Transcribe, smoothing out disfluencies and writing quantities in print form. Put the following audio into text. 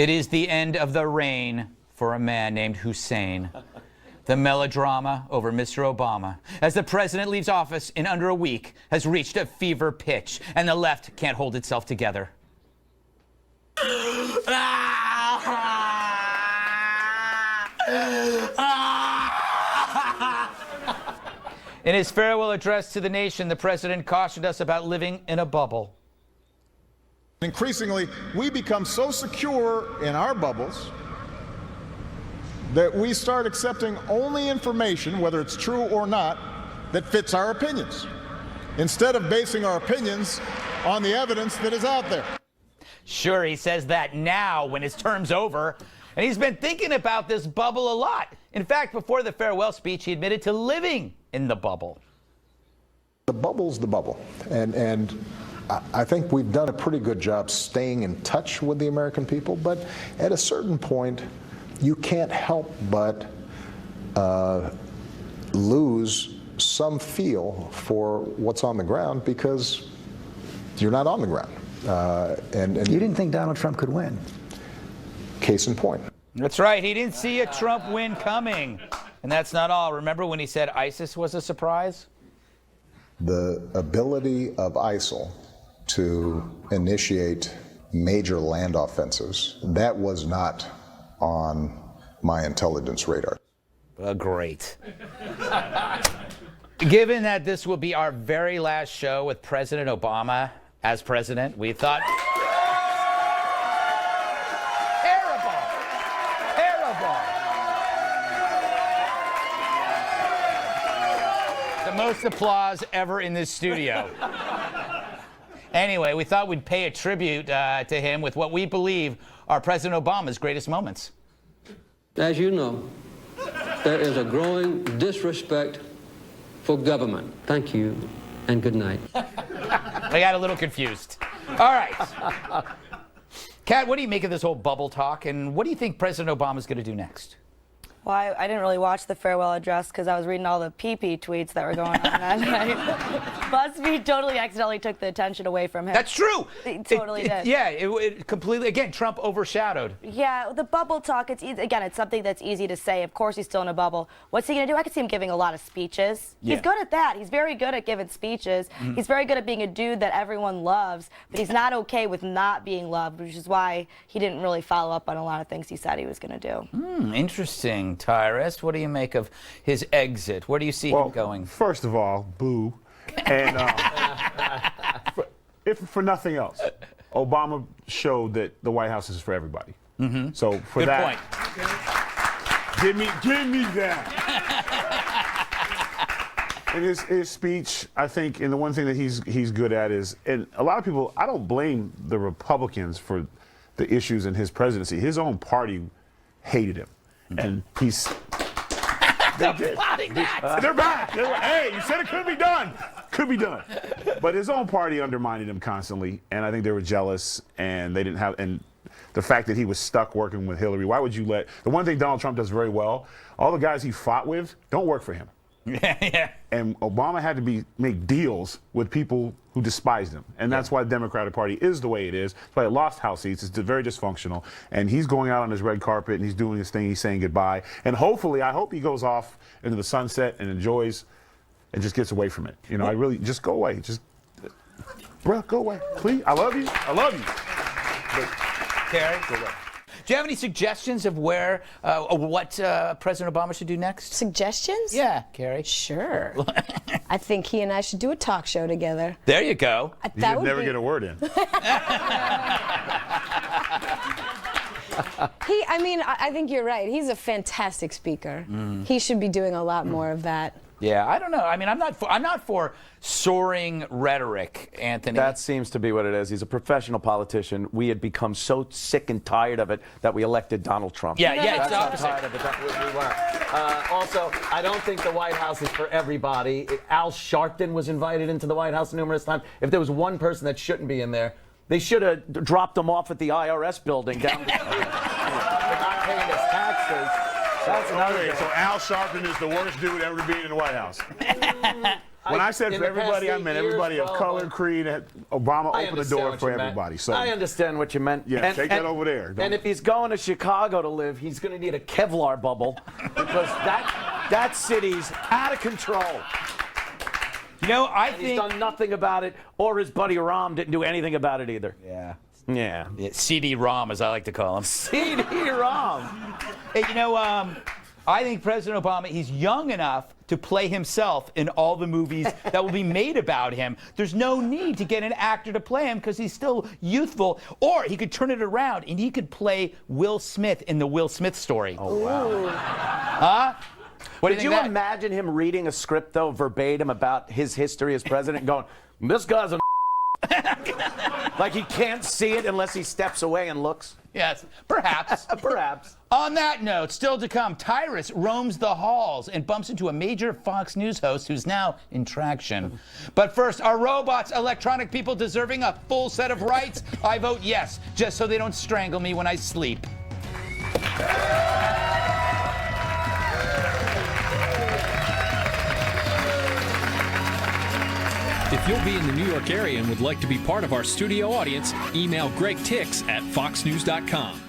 It is the end of the reign for a man named Hussein. The melodrama over Mr. Obama, as the president leaves office in under a week, has reached a fever pitch, and the left can't hold itself together. In his farewell address to the nation, the president cautioned us about living in a bubble. Increasingly, we become so secure in our bubbles that we start accepting only information, whether it's true or not, that fits our opinions, instead of basing our opinions on the evidence that is out there. Sure, he says that now when his term's over, and he's been thinking about this bubble a lot. In fact, before the farewell speech, he admitted to living in the bubble. The bubble's the bubble, and I think we've done a pretty good job staying in touch with the American people, but at a certain point, you can't help but lose some feel for what's on the ground because you're not on the ground. And you didn't think Donald Trump could win. Case in point. That's right. He didn't see a Trump win coming. And that's not all. Remember when he said ISIS was a surprise? The ability of ISIL to initiate major land offenses, that was not on my intelligence radar. Great. Given that this will be our very last show with President Obama as president, we thought... The most applause ever in this studio. Anyway, we thought we'd pay a tribute to him with what we believe are President Obama's greatest moments. As you know, there is a growing disrespect for government. Thank you, and good night. I got a little confused. All right. Kat, what do you make of this whole bubble talk, and what do you think President Obama's going to do next? Well, I didn't really watch the farewell address because I was reading all the pee-pee tweets that were going on that night. BuzzFeed totally accidentally took the attention away from him. That's true. It totally did. Yeah, it completely, again, Trump overshadowed. Yeah, the bubble talk, again, it's something that's easy to say. Of course he's still in a bubble. What's he going to do? I could see him giving a lot of speeches. Yeah. He's good at that. He's very good at giving speeches. Mm-hmm. He's very good at being a dude that everyone loves, but he's not okay with not being loved, which is why he didn't really follow up on a lot of things he said he was going to do. Interesting. Tyrus, what do you make of his exit? Where do you see him going? First of all, boo. And if for nothing else, Obama showed that the White House is for everybody. Mm-hmm. So for Good that, point. give me that. In his speech, I think, and the one thing that he's good at is, and a lot of people, I don't blame the Republicans for the issues in his presidency. His own party hated him. And he's... They're back. They're like, hey, you said it could be done. Could be done. But his own party undermined him constantly, and I think they were jealous, and they didn't have... And the fact that he was stuck working with Hillary, why would you let... The one thing Donald Trump does very well, all the guys he fought with don't work for him. Yeah. And Obama had to make deals with people who despised him. And that's why the Democratic Party is the way it is. That's why it lost House seats. It's very dysfunctional. And he's going out on his red carpet, and he's doing his thing. He's saying goodbye. And hopefully, I hope he goes off into the sunset and enjoys and just gets away from it. You know, I really, just go away. Just, bro, go away. Please. I love you. I love you. But, Carrie? Go away. Do you have any suggestions of what President Obama should do next? Suggestions? Yeah, Carrie. Sure. I think he and I should do a talk show together. There you go. You would never get a word in. I think you're right. He's a fantastic speaker. He should be doing a lot more of that. Yeah, I don't know. I mean, I'm not for soaring rhetoric, Anthony. That seems to be what it is. He's a professional politician. We had become so sick and tired of it that we elected Donald Trump. Yeah, That's it's opposite. tired of it. That's what we were. Also, I don't think the White House is for everybody. Al Sharpton was invited into the White House numerous times. If there was one person that shouldn't be in there, they should have dropped him off at the IRS building down there. For not paying his taxes. That's another thing. So Al Sharpton is the worst dude ever to be in the White House. When I said in for the past everybody, I 8 meant years, everybody of well, color, creed. Obama I opened the understand door what for you meant. everybody. So I understand what you meant. Yeah, take that over there. And if he's going to Chicago to live, he's going to need a Kevlar bubble because that city's out of control. You know, I He's done nothing about it, or his buddy Rahm didn't do anything about it either. Yeah. Yeah. CD-ROM, as I like to call him. CD-ROM. Hey, you know, I think President Obama, he's young enough to play himself in all the movies that will be made about him. There's no need to get an actor to play him because he's still youthful. Or he could turn it around and he could play Will Smith in the Will Smith story. Oh, wow. Huh? What Did do you think that? imagine him reading a script, though, verbatim about his history as president and going, this guy's a like he can't see it unless he steps away and looks? Yes, perhaps. Perhaps. On that note, still to come, Tyrus roams the halls and bumps into a major Fox News host who's now in traction. But first, are robots, electronic people deserving a full set of rights? I vote yes, just so they don't strangle me when I sleep. If you'll be in the New York area and would like to be part of our studio audience, email Greg Tix at foxnews.com.